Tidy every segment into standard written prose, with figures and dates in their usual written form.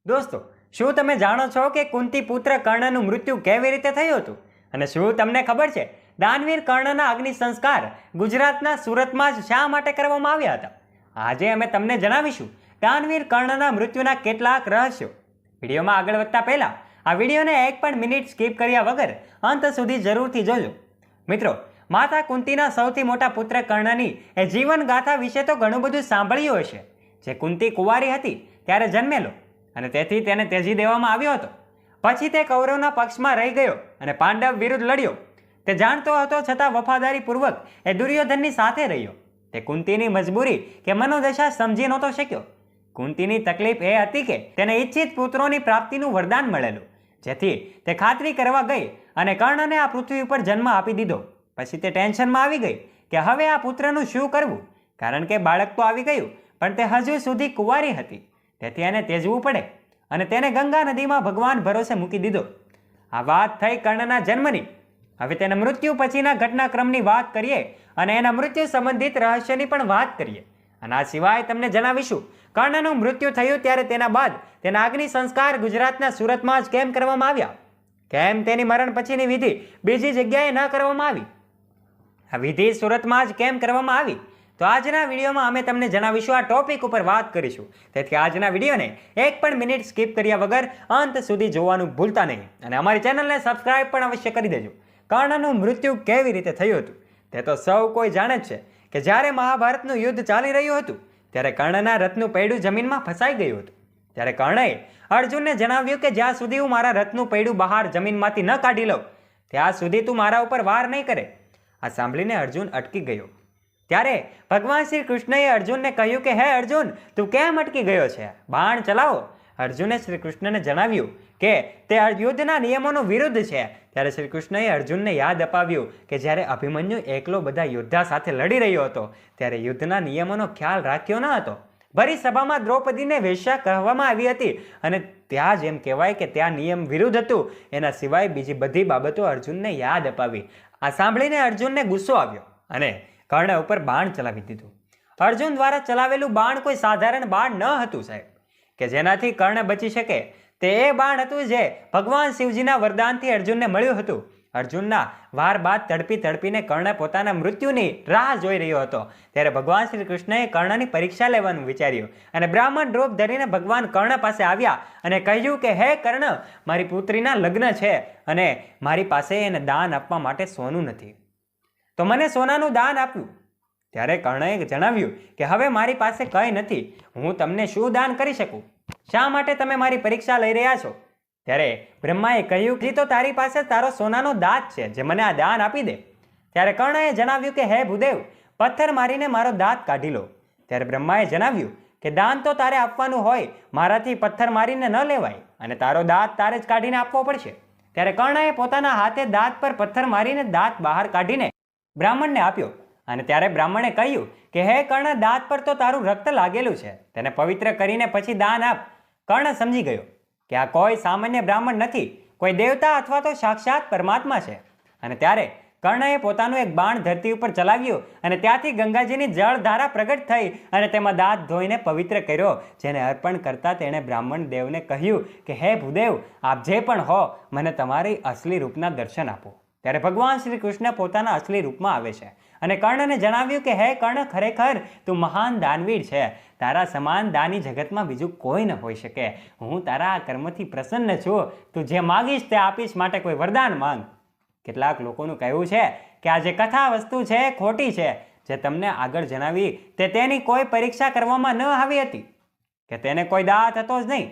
દોસ્તો, શું તમે જાણો છો કે કુંતી પુત્ર કર્ણનું મૃત્યુ કેવી રીતે થયું હતું? અને શું તમને ખબર છે દાનવીર કર્ણના અગ્નિ સંસ્કાર ગુજરાતના સુરતમાં જ શા માટે કરવામાં આવ્યા હતા? આજે અમે તમને જણાવીશું દાનવીર કર્ણના મૃત્યુના કેટલાક રહસ્યો. વિડીયોમાં આગળ વધતા પહેલા આ વિડીયોને એક પણ મિનિટ સ્કીપ કર્યા વગર અંત સુધી જરૂરથી જોજો. મિત્રો, માતા કુંતીના સૌથી મોટા પુત્ર કર્ણની એ જીવન ગાથા વિશે તો ઘણું બધું સાંભળ્યું હશે. જે કુંતી કુંવારી હતી ત્યારે જન્મેલો અને તેથી તેને ત્યજી દેવામાં આવ્યો હતો. પછી તે કૌરવના પક્ષમાં રહી ગયો અને પાંડવ વિરુદ્ધ લડ્યો. તે જાણતો હતો છતાં વફાદારીપૂર્વક એ દુર્યોધનની સાથે રહ્યો. તે કુંતીની મજબૂરી કે મનોદશા સમજી નહોતો શક્યો. કુંતીની તકલીફ એ હતી કે તેને ઈચ્છિત પુત્રોની પ્રાપ્તિનું વરદાન મળેલું, જેથી તે ખાતરી કરવા ગઈ અને કર્ણને આ પૃથ્વી ઉપર જન્મ આપી દીધો. પછી તે ટેન્શનમાં આવી ગઈ કે હવે આ પુત્રનું શું કરવું, કારણ કે બાળક તો આવી ગયું પણ તે હજુ સુધી કુંવારી હતી. તેથી એને ત્યજવું પડે અને તેને ગંગા નદીમાં ભગવાન ભરોસે મૂકી દીધો. આ વાત થઈ કર્ણના જન્મની. હવે તેના મૃત્યુ પછીના ઘટનાક્રમની વાત કરીએ અને એના મૃત્યુ સંબંધિત રહસ્યની પણ વાત કરીએ. અને આ સિવાય તમને જણાવીશું કર્ણનું મૃત્યુ થયું ત્યારે તેના બાદ તેના અગ્નિ સંસ્કાર ગુજરાતના સુરતમાં જ કેમ કરવામાં આવ્યા, કેમ તેની મરણ પછીની વિધિ બીજી જગ્યાએ ન કરવામાં આવી, આ વિધિ સુરતમાં જ કેમ કરવામાં આવી, તો આજના વિડીયોમાં અમે તમને જણાવીશું. આ ટોપિક ઉપર વાત કરીશું. તેથી આજના વિડીયોને એક પણ મિનિટ સ્કીપ કર્યા વગર અંત સુધી જોવાનું ભૂલતા નહીં અને અમારી ચેનલને સબસ્ક્રાઇબ પણ અવશ્ય કરી દેજો. કર્ણનું મૃત્યુ કેવી રીતે થયું હતું તે તો સૌ કોઈ જાણે જ છે કે જ્યારે મહાભારતનું યુદ્ધ ચાલી રહ્યું હતું ત્યારે કર્ણના રથનું પૈડું જમીનમાં ફસાઈ ગયું હતું. ત્યારે કર્ણએ અર્જુનને જણાવ્યું કે જ્યાં સુધી હું મારા રથનું પૈડું બહાર જમીનમાંથી ન કાઢી લઉં ત્યાં સુધી તું મારા ઉપર વાર નહીં કરે. આ સાંભળીને અર્જુન અટકી ગયો. ત્યારે ભગવાન શ્રી કૃષ્ણએ અર્જુનને કહ્યું કે હે અર્જુન, તું કેમ અટકી ગયો છે? બાણ ચલાવો. અર્જુને શ્રી કૃષ્ણને જણાવ્યું કે તે યુદ્ધના નિયમોનો વિરુદ્ધ છે. ત્યારે શ્રી કૃષ્ણએ અર્જુનને યાદ અપાવ્યું કે જ્યારે અભિમન્યુ એકલો બધા યોદ્ધા સાથે લડી રહ્યો હતો ત્યારે યુદ્ધના નિયમોનો ખ્યાલ રાખ્યો ન હતો. ભરી સભામાં દ્રૌપદીને વેશ્યા કહેવામાં આવી હતી અને ત્યાં જ એમ કહેવાય કે ત્યાં નિયમ વિરુદ્ધ હતું. એના સિવાય બીજી બધી બાબતો અર્જુનને યાદ અપાવી. આ સાંભળીને અર્જુનને ગુસ્સો આવ્યો અને કર્ણ ઉપર બાણ ચલાવી દીધું. અર્જુન દ્વારા ચલાવેલું બાણ કોઈ સાધારણ બાણ ન હતું સાહેબ, કે જેનાથી કર્ણ બચી શકે. તે એ બાણ હતું જે ભગવાન શિવજીના વરદાનથી અર્જુનને મળ્યું હતું. અર્જુનના વાર બાદ તડપી તડપીને કર્ણ પોતાના મૃત્યુની રાહ જોઈ રહ્યો હતો. ત્યારે ભગવાન શ્રી કૃષ્ણએ કર્ણની પરીક્ષા લેવાનું વિચાર્યું અને બ્રાહ્મણ રૂપ ધરીને ભગવાન કર્ણ પાસે આવ્યા અને કહ્યું કે હે કર્ણ, મારી પુત્રીના લગ્ન છે અને મારી પાસે એને દાન આપવા માટે સોનું નથી, તો મને સોનાનું દાન આપ્યું. ત્યારે કર્ણએ જણાવ્યું કે હવે મારી પાસે કંઈ નથી, હું તમને શું દાન કરી શકું? શા માટે તમે મારી પરીક્ષા લઈ રહ્યા છો? ત્યારે બ્રહ્માએ કહ્યું કે તો તારી પાસે તારો સોનાનો દાંત છે, જે મને આ દાન આપી દે. ત્યારે કર્ણએ જણાવ્યું કે હે ભૂદેવ, પથ્થર મારીને મારો દાંત કાઢી લો. ત્યારે બ્રહ્માએ જણાવ્યું કે દાન તો તારે આપવાનું હોય, મારાથી પથ્થર મારીને ન લેવાય અને તારો દાંત તારે જ કાઢીને આપવો પડશે. ત્યારે કર્ણએ પોતાના હાથે દાંત પર પથ્થર મારીને દાંત બહાર કાઢીને બ્રાહ્મણને આપ્યો અને ત્યારે બ્રાહ્મણે કહ્યું કે હે કર્ણ, દાંત પર તો તારું રક્ત લાગેલું છે, તેને પવિત્ર કરીને પછી દાન આપ. કર્ણ સમજી ગયો કે આ કોઈ સામાન્ય બ્રાહ્મણ નથી, કોઈ દેવતા અથવા તો સાક્ષાત પરમાત્મા છે. અને ત્યારે કર્ણએ પોતાનું એક બાણ ધરતી ઉપર ચલાવ્યું અને ત્યાંથી ગંગાજીની જળધારા પ્રગટ થઈ અને તેમાં દાંત ધોઈને પવિત્ર કર્યો. જેને અર્પણ કરતા તેણે બ્રાહ્મણ દેવને કહ્યું કે હે ભૂદેવ, આપ જે પણ હો, મને તમારી અસલી રૂપના દર્શન આપો. ત્યારે ભગવાન શ્રી કૃષ્ણ પોતાના અસલી રૂપમાં આવે છે અને કર્ણને જણાવ્યું કે હે કર્ણ, ખરેખર તું મહાન દાનવીર છે. તારા સમાન દાની જગતમાં બીજું કોઈ ન હોઈ શકે. હું તારા આ કર્મથી પ્રસન્ન છું. તું જે માગીશ તે આપીશ, માટે કોઈ વરદાન માંગ. કેટલાક લોકોનું કહેવું છે કે આ જે કથા વસ્તુ છે એ ખોટી છે. જે તમને આગળ જણાવી તે તેની કોઈ પરીક્ષા કરવામાં ન આવી હતી, કે તેને કોઈ દાંત હતો જ નહીં.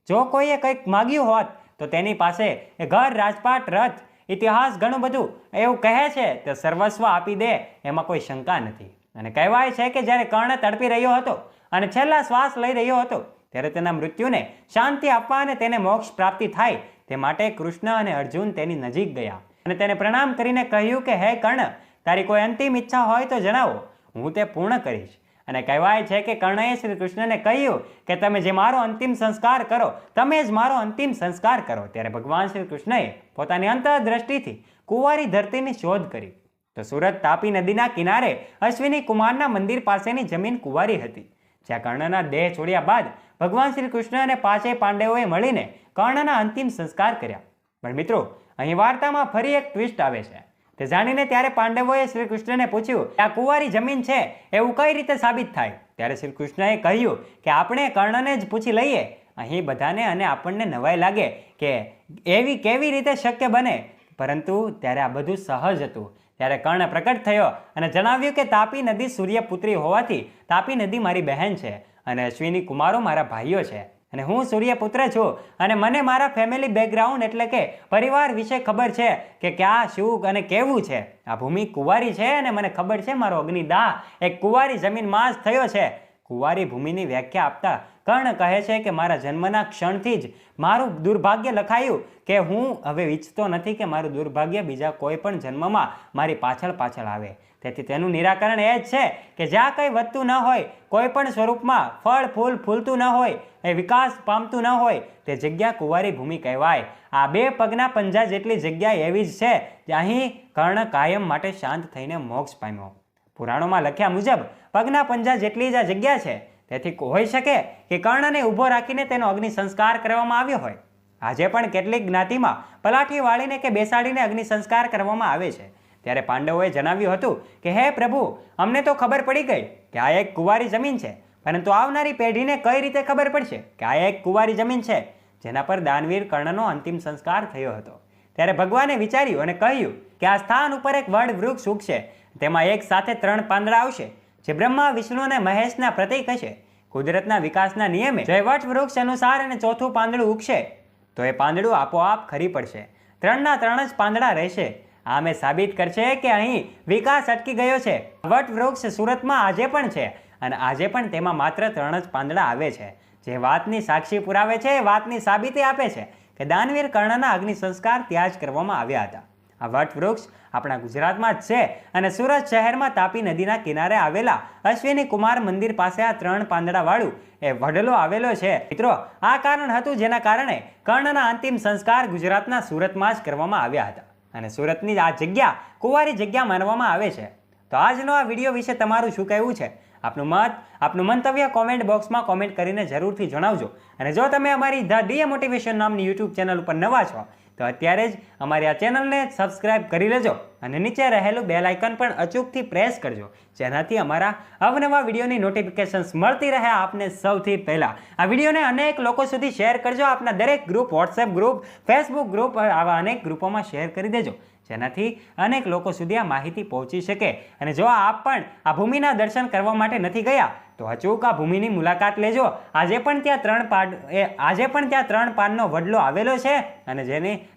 જો કોઈએ કંઈક માગ્યું હોત તો તેની પાસે એ ઘર, રાજપાટ, રથ, ઇતિહાસ ઘણું બધું એવું કહે છે તે સર્વસ્વ આપી દે, એમાં કોઈ શંકા નથી. અને કહેવાય છે કે જ્યારે કર્ણ તડપી રહ્યો હતો અને છેલ્લા શ્વાસ લઈ રહ્યો હતો ત્યારે તેના મૃત્યુને શાંતિ આપવા અને તેને મોક્ષ પ્રાપ્તિ થાય તે માટે કૃષ્ણ અને અર્જુન તેની નજીક ગયા અને તેને પ્રણામ કરીને કહ્યું કે હે કર્ણ, તારી કોઈ અંતિમ ઈચ્છા હોય તો જણાવો, હું તે પૂર્ણ કરીશ. અને કહેવાય છે કે કર્ણએ શ્રી કૃષ્ણને કહ્યું કે તમે જે મારો અંતિમ સંસ્કાર કરો, તમે જ મારો અંતિમ સંસ્કાર કરો. ત્યારે ભગવાન શ્રી કૃષ્ણએ પોતાની અંતરદ્રષ્ટિથી કુંવારી ધરતીની શોધ કરી તો સુરત તાપી નદીના કિનારે અશ્વિની કુમારના મંદિર પાસેની જમીન કુંવારી હતી. જ્યાં કર્ણના દેહ છોડ્યા બાદ ભગવાન શ્રી કૃષ્ણ અને પાંચેય પાંડવોએ મળીને કર્ણના અંતિમ સંસ્કાર કર્યા. પણ મિત્રો, અહીં વાર્તામાં ફરી એક ટ્વિસ્ટ આવે છે. તે જાણીને ત્યારે પાંડવોએ શ્રી કૃષ્ણને પૂછ્યું કે આ કુંવારી જમીન છે એવું કઈ રીતે સાબિત થાય? ત્યારે શ્રી કૃષ્ણએ કહ્યું કે આપણે કર્ણને જ પૂછી લઈએ. અહીં બધાને અને આપણને નવાઈ લાગે કે એવી કેવી રીતે શક્ય બને, પરંતુ ત્યારે આ બધું સહજ હતું. ત્યારે કર્ણ પ્રકટ થયો અને જણાવ્યું કે તાપી નદી સૂર્યપુત્રી હોવાથી તાપી નદી મારી બહેન છે અને અશ્વિની કુમારો મારા ભાઈઓ છે અને હું સૂર્યપુત્ર છું અને મને મારા ફેમિલી બેકગ્રાઉન્ડ એટલે કે પરિવાર વિશે ખબર છે કે ક્યાં શું અને કેવું છે. આ ભૂમિ કુંવારી છે અને મને ખબર છે મારો અગ્નિદાહ એક કુંવારી જમીનમાં જ થયો છે. કુંવારી ભૂમિની વ્યાખ્યા આપતા કર્ણ કહે છે કે મારા જન્મના ક્ષણથી જ મારું દુર્ભાગ્ય લખાયું કે હું હવે ઈચ્છતો નથી કે મારું દુર્ભાગ્ય બીજા કોઈ પણ જન્મમાં મારી પાછળ આવે. તેથી તેનું નિરાકરણ એ જ છે કે જ્યાં કંઈ વધતું ન હોય, કોઈ પણ સ્વરૂપમાં ફળ ફૂલ ફૂલતું ન હોય, એ વિકાસ પામતું ન હોય, તે જગ્યા કુંવારી ભૂમિ કહેવાય. આ 2 પગના પંજા જેટલી જગ્યા એવી જ છે કે અહીં કર્ણ કાયમ માટે શાંત થઈને મોક્ષ પામ્યો. પુરાણોમાં લખ્યા મુજબ પગના પંજા જેટલી જ આ જગ્યા છે. તેથી હોઈ શકે કે કર્ણને ઊભો રાખીને તેનો અગ્નિ સંસ્કાર કરવામાં આવ્યો હોય. આજે પણ કેટલીક જ્ઞાતિમાં પલાઠી વાળીને કે બેસાડીને અગ્નિ સંસ્કાર કરવામાં આવે છે. ત્યારે પાંડવોએ જણાવ્યું હતું કે હે પ્રભુ, અમને તો ખબર પડી ગઈ કે આ એક કુંવારી જમીન છે, પરંતુ આવનારી પેઢીને કઈ રીતે ખબર પડશે કે આ એક કુંવારી જમીન છે જેના પર દાનવીર કર્ણનો અંતિમ સંસ્કાર થયો હતો? ત્યારે ભગવાને વિચાર્યું અને કહ્યું કે આ સ્થાન ઉપર એક વડ વૃક્ષ ઉગશે. તેમાં એક સાથે 3 પાંદડા આવશે જે બ્રહ્મા, વિષ્ણુ અને મહેશના પ્રતીક હશે. કુદરતના વિકાસના નિયમે જે વટ વૃક્ષ અનુસાર અને ચોથું પાંદડું ઉગશે તો એ પાંદડું આપોઆપ ખરી પડશે. 3ના 3 જ પાંદડા રહેશે. આ મેં સાબિત કરશે કે અહીં વિકાસ અટકી ગયો છે. વટ વૃક્ષ સુરતમાં આજે પણ છે અને આજે પણ તેમાં માત્ર 3 જ પાંદડા આવે છે. જે વાતની સાક્ષી પુરાવે છે, એ વાતની સાબિતી આપે છે કે દાનવીર કર્ણના અગ્નિ સંસ્કાર ત્યાં જ કરવામાં આવ્યા હતા. આ વટ વૃક્ષ આપણા ગુજરાતમાં જ છે અને સુરત શહેરમાં તાપી નદીના કિનારે આવેલા અશ્વિની કુમાર મંદિર પાસે આ 3 પાંદડા વાળું એ વડલો આવેલો છે. મિત્રો, આ કારણ હતું જેના કારણે કર્ણના અંતિમ સંસ્કાર ગુજરાતના સુરતમાં જ કરવામાં આવ્યા હતા અને સુરતની આ જગ્યા કુંવારી જગ્યા માનવામાં આવે છે. તો આજનો આ વિડીયો વિશે તમારું શું કહેવું છે? આપનું મંતવ્ય કોમેન્ટ બોક્સમાં કોમેન્ટ કરીને જરૂરથી જણાવજો. અને જો તમે અમારી ધ ડીએ મોટિવેશન નામની યુટ્યુબ ચેનલ ઉપર નવા છો તો અત્યારે જ અમારી આ ચેનલને સબસ્ક્રાઇબ કરી લેજો અને નીચે રહેલું બેલ આઇકન પણ અચૂકથી પ્રેસ કરજો, જેનાથી અમારા અવનવા વિડીયોની નોટિફિકેશન્સ મળતી રહે આપને સૌથી પહેલાં. આ વિડીયોને અનેક લોકો સુધી શેર કરજો. આપના દરેક group, WhatsApp group, Facebook group, આવા અનેક ગ્રુપોમાં શેર કરી દેજો, જેનાથી અનેક લોકો સુધી આ માહિતી પહોંચી શકે. અને જો આપ પણ આ ભૂમિના દર્શન કરવા માટે નથી ગયા તો અચૂક આ ભૂમિની મુલાકાત લેજો. આજે પણ ત્યાં 3 પાનનો વડલો આવેલો છે અને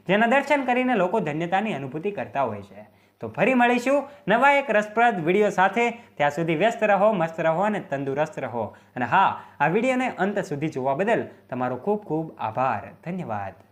જેના દર્શન કરીને લોકો ધન્યતાની અનુભૂતિ કરતા હોય છે. તો ફરી મળીશું નવા એક રસપ્રદ વિડીયો સાથે. ત્યાં સુધી વ્યસ્ત રહો, મસ્ત રહો અને તંદુરસ્ત રહો. અને હા, આ વિડીયોને અંત સુધી જોવા બદલ તમારો ખૂબ ખૂબ આભાર. ધન્યવાદ.